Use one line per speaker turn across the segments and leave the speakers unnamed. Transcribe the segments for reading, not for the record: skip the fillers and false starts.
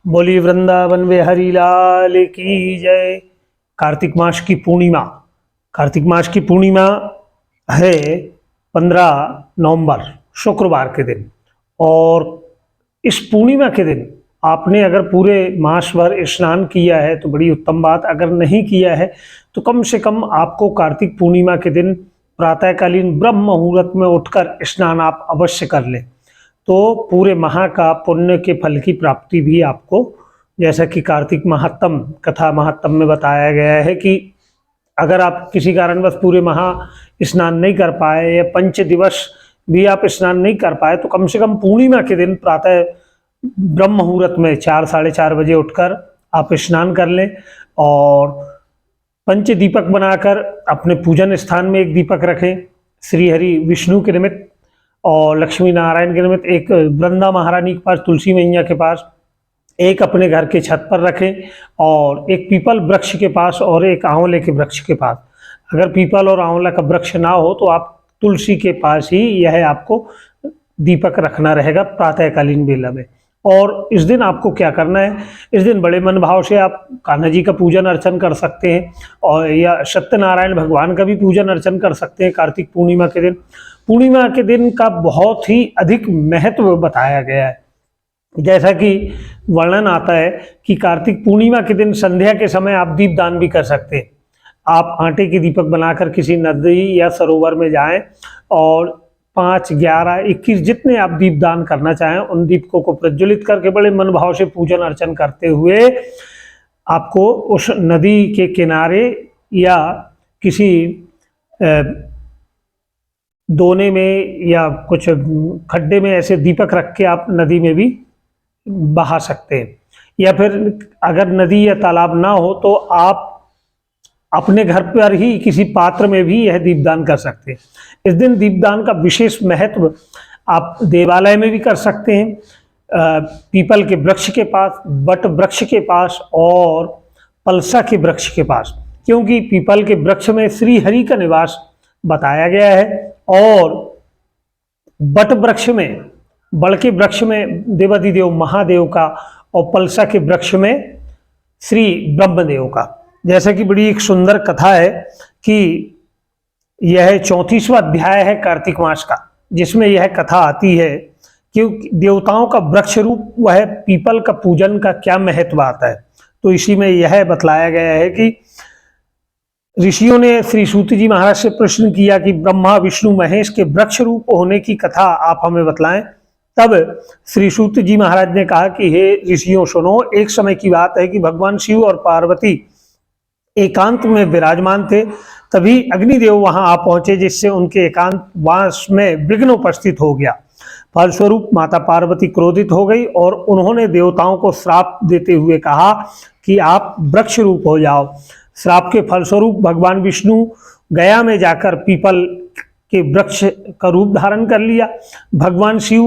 बोली वृंदावन बिहारी लाल की जय। कार्तिक मास की पूर्णिमा। कार्तिक मास की पूर्णिमा है 15 नवंबर शुक्रवार के दिन। और इस पूर्णिमा के दिन आपने अगर पूरे मास भर स्नान किया है तो बड़ी उत्तम बात, अगर नहीं किया है तो कम से कम आपको कार्तिक पूर्णिमा के दिन प्रातःकालीन ब्रह्म मुहूर्त में उठकर स्नान आप अवश्य कर लें, तो पूरे माह का पुण्य के फल की प्राप्ति भी आपको, जैसा कि कार्तिक महात्म कथा महात्म में बताया गया है कि अगर आप किसी कारणवश पूरे माह स्नान नहीं कर पाए या 5 दिवस भी आप स्नान नहीं कर पाए तो कम से कम पूर्णिमा के दिन प्रातः ब्रह्म मुहूर्त में 4 साढ़े 4 बजे उठकर आप स्नान कर लें और पंच दीपक बनाकर अपने पूजन स्थान में एक दीपक रखें श्री हरि विष्णु के निमित्त और लक्ष्मी नारायण के निमित्त, एक वृंदा महारानी के पास, तुलसी मैया के पास, एक अपने घर के छत पर रखें और एक पीपल वृक्ष के पास और एक आंवले के वृक्ष के पास। अगर पीपल और आंवला का वृक्ष ना हो तो आप तुलसी के पास ही यह आपको दीपक रखना रहेगा प्रातःकालीन बेला में। और इस दिन आपको क्या करना है, इस दिन बड़े मन भाव से आप कान्हा जी का पूजन अर्चन कर सकते हैं और या सत्यनारायण भगवान का भी पूजन अर्चन कर सकते हैं कार्तिक पूर्णिमा के दिन। पूर्णिमा के दिन का बहुत ही अधिक महत्व बताया गया है, जैसा कि वर्णन आता है कि कार्तिक पूर्णिमा के दिन संध्या के समय आप दीपदान भी कर सकते हैं। आप आटे के दीपक बनाकर किसी नदी या सरोवर में जाएं और 5, 11, 21 जितने आप दीपदान करना चाहें उन दीपकों को प्रज्वलित करके बड़े मन भाव से पूजन अर्चन करते हुए आपको उस नदी के किनारे या किसी दोने में या कुछ खड्डे में ऐसे दीपक रख के आप नदी में भी बहा सकते हैं। या फिर अगर नदी या तालाब ना हो तो आप अपने घर पर ही किसी पात्र में भी यह दीपदान कर सकते हैं। इस दिन दीपदान का विशेष महत्व आप देवालय में भी कर सकते हैं, पीपल के वृक्ष के पास, बट वृक्ष के पास और पलसा के वृक्ष के पास, क्योंकि पीपल के वृक्ष में श्री हरि का निवास बताया गया है और बट वृक्ष में, बड़ के वृक्ष में देवाधिदेव महादेव का और पलसा के वृक्ष में श्री ब्रह्मदेव का। जैसा कि बड़ी एक सुंदर कथा है कि यह 34वां अध्याय है कार्तिक मास का, जिसमें यह कथा आती है कि देवताओं का वृक्ष रूप वह पीपल का पूजन का क्या महत्व आता है। तो इसी में यह बतलाया गया है कि ऋषियों ने श्री सूत जी महाराज से प्रश्न किया कि ब्रह्मा विष्णु महेश के वृक्ष रूप होने की कथा आप हमें बतलाएं। तब श्री सूत जी महाराज ने कहा कि हे ऋषियों सुनो, एक समय की बात है कि भगवान शिव और पार्वती एकांत में विराजमान थे। तभी अग्निदेव वहां आ पहुंचे, जिससे उनके एकांत वास में विघ्न उपस्थित हो गया। फलस्वरूप माता पार्वती क्रोधित हो गई और उन्होंने देवताओं को श्राप देते हुए कहा कि आप वृक्ष रूप हो जाओ। श्राप के फलस्वरूप भगवान विष्णु गया में जाकर पीपल के वृक्ष का रूप धारण कर लिया। भगवान शिव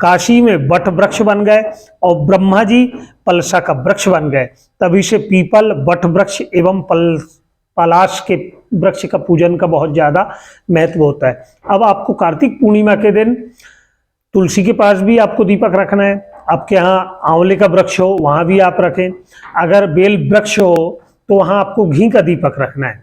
काशी में बट वृक्ष बन गए और ब्रह्मा जी पलसा का वृक्ष बन गए। तभी से पीपल, बट वृक्ष एवं पलाश के वृक्ष का पूजन का बहुत ज्यादा महत्व होता है। अब आपको कार्तिक पूर्णिमा के दिन तुलसी के पास भी आपको दीपक रखना है। आपके यहाँ आंवले का वृक्ष हो वहां भी आप रखें। अगर बेल वृक्ष हो तो वहां आपको घी का दीपक रखना है।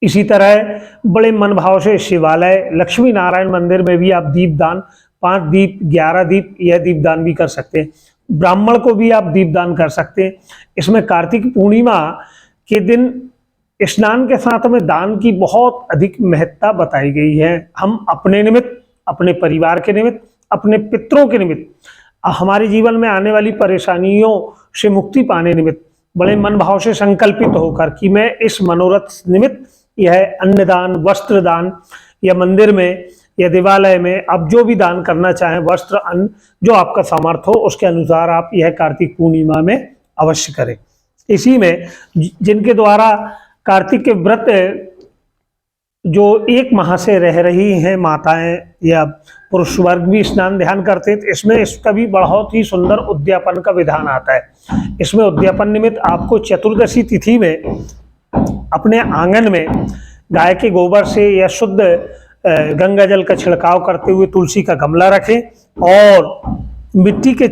इसी तरह बड़े मन भाव से शिवालय, लक्ष्मी नारायण मंदिर में भी आप दीपदान 5 दीप, 11 दीप, यह दीपदान भी कर सकते हैं। ब्राह्मण को भी आप दीपदान कर सकते हैं। इसमें कार्तिक पूर्णिमा के दिन स्नान के साथ में दान की बहुत अधिक महत्ता बताई गई है। हम अपने निमित्त, अपने परिवार के निमित्त, अपने पितरों के निमित्त, हमारे जीवन में आने वाली परेशानियों से मुक्ति पाने निमित्त बड़े मन भाव से संकल्पित होकर कि मैं इस मनोरथ निमित्त यह अन्नदान, वस्त्र दान या मंदिर में या देवालय में आप जो भी दान करना चाहें, वस्त्र, अन्न, जो आपका सामर्थ्य हो उसके अनुसार आप यह कार्तिक पूर्णिमा में अवश्य करें। इसी में जिनके द्वारा कार्तिक के व्रत जो 1 माह से रह रही हैं माताएं या पुरुष वर्ग भी स्नान ध्यान करते हैं, तो इसमें इसका भी बहुत ही सुंदर उद्यापन का विधान आता है। इसमें उद्यापन निमित्त आपको चतुर्दशी तिथि में अपने आंगन में गाय के गोबर से या शुद्ध गंगा जल का छिड़काव करते हुए तुलसी का गमला रखें और मिट्टी के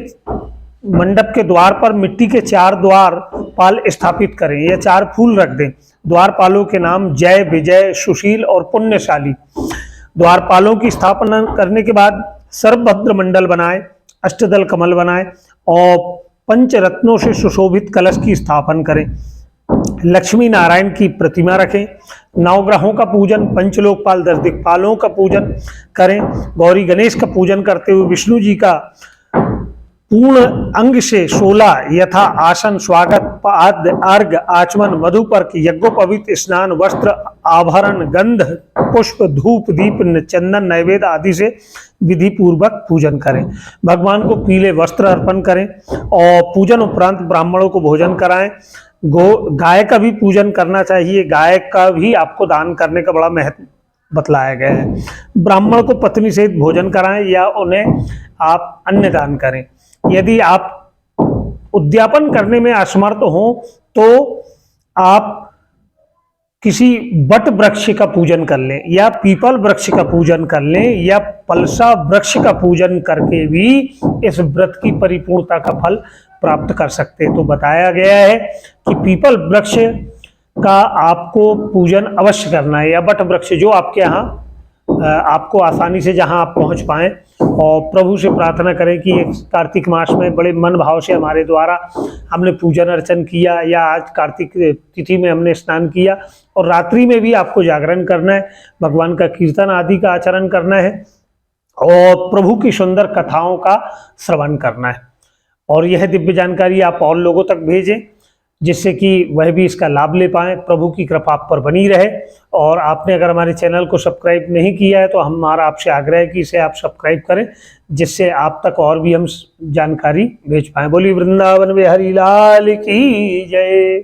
मंडप के द्वार पर मिट्टी के 4 द्वारपाल स्थापित करें या 4 फूल रख दें। द्वारपालों के नाम जय, विजय, सुशील और पुण्यशाली। द्वारपालों की स्थापना करने के बाद सर्वभद्र मंडल बनाएं, अष्टदल कमल बनाएं और पंचरत्नों से सुशोभित कलश की स्थापना करें। लक्ष्मी नारायण की प्रतिमा रखें। नवग्रहों का पूजन, पंचलोकपाल 10 दिक्पालों का पूजन करें। गौरी गणेश का पूजन करते हुए विष्णु जी का पूर्ण अंग से 16 यथा आसन, स्वागत, पाद, अर्घ, आचमन, मधुपर्क, यज्ञोपवीत, स्नान, वस्त्र, आभरण, गंध, पुष्प, धूप, दीप, चंदन, नैवेद्य आदि से विधि पूर्वक पूजन करें। भगवान को पीले वस्त्र अर्पण करें और पूजन उपरांत ब्राह्मणों को भोजन कराएं। गाय का भी पूजन करना चाहिए। गाय का भी आपको दान करने का बड़ा महत्व बतलाया गया है। ब्राह्मण को पत्नी सहित भोजन कराएं या उन्हें आप अन्न दान करें। यदि आप उद्यापन करने में असमर्थ हो तो आप किसी वट वृक्ष का पूजन कर लें या पीपल वृक्ष का पूजन कर लें या पलसा वृक्ष का पूजन करके भी इस व्रत की परिपूर्णता का फल प्राप्त कर सकते हैं। तो बताया गया है कि पीपल वृक्ष का आपको पूजन अवश्य करना है या वट वृक्ष जो आपके यहाँ आपको आसानी से जहां आप पहुंच पाएं। और प्रभु से प्रार्थना करें कि इस कार्तिक मास में बड़े मन भाव से हमारे द्वारा हमने पूजन अर्चन किया या आज कार्तिक तिथि में हमने स्नान किया और रात्रि में भी आपको जागरण करना है, भगवान का कीर्तन आदि का आचरण करना है और प्रभु की सुंदर कथाओं का श्रवण करना है। और यह दिव्य जानकारी आप और लोगों तक भेजें जिससे कि वह भी इसका लाभ ले पाएँ। प्रभु की कृपा आप पर बनी रहे। और आपने अगर हमारे चैनल को सब्सक्राइब नहीं किया है तो हमारा आपसे आग्रह है कि इसे आप सब्सक्राइब करें जिससे आप तक और भी हम जानकारी भेज पाएँ। बोली वृंदावन बिहारी लाल की जय।